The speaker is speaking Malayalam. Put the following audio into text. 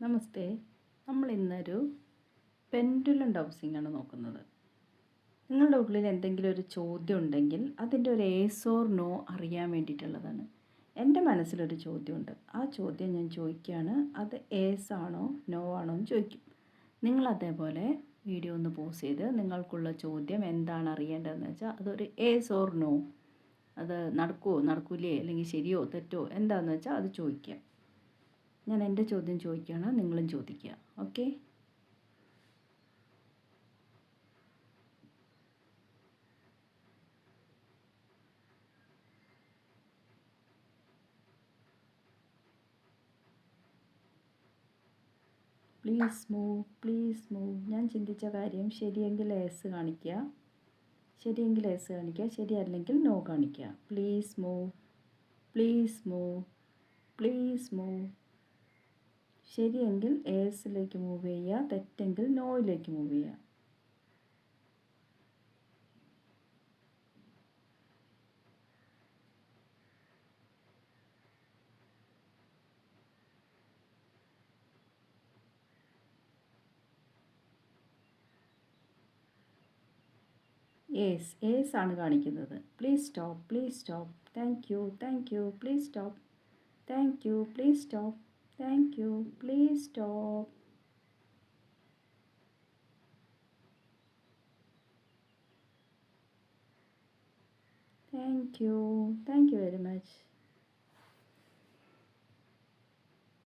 നമസ്തേ. നമ്മൾ ഇന്നൊരു പെൻഡുലം ഡൗസിംഗ് ആണ് നോക്കുന്നത്. നിങ്ങളുടെ ഉള്ളിൽ എന്തെങ്കിലും ഒരു ചോദ്യം ഉണ്ടെങ്കിൽ അതിൻ്റെ ഒരു യേസ് ഓർ നോ അറിയാൻ വേണ്ടിയിട്ടുള്ളതാണ്. എൻ്റെ മനസ്സിലൊരു ചോദ്യമുണ്ട്. ആ ചോദ്യം ഞാൻ ചോദിക്കുകയാണ്. അത് യേസ് ആണോ നോ ആണോ എന്ന് ചോദിക്കും. നിങ്ങൾ അതേപോലെ വീഡിയോ ഒന്ന് പോസ് ചെയ്ത് നിങ്ങൾക്കുള്ള ചോദ്യം എന്താണ് അറിയേണ്ടതെന്ന് വെച്ചാൽ അതൊരു യേസ് ഓർ നോ, അത് നടക്കുമോ നടക്കൂലേ അല്ലെങ്കിൽ ശരിയോ തെറ്റോ എന്താണെന്ന് വെച്ചാൽ അത് ചോദിക്കുക. ഞാൻ എൻ്റെ ചോദ്യം ചോദിക്കുകയാണ്, നിങ്ങളും ചോദിക്കുക. ഓക്കെ? Please move. ഞാൻ ചിന്തിച്ച കാര്യം ശരിയെങ്കിൽ എസ് കാണിക്കുക, ശരിയല്ലെങ്കിൽ നോ കാണിക്കുക. Please move. ശരിയെങ്കിൽ എസിലേക്ക് മൂവ് ചെയ്യുക, തെറ്റെങ്കിൽ നോയിലേക്ക് മൂവ് ചെയ്യുക. ഏസ് ആണ് കാണിക്കുന്നത്. Please stop. Thank you. Please stop. Thank you. Please stop. Thank you. Please stop. Thank you very much.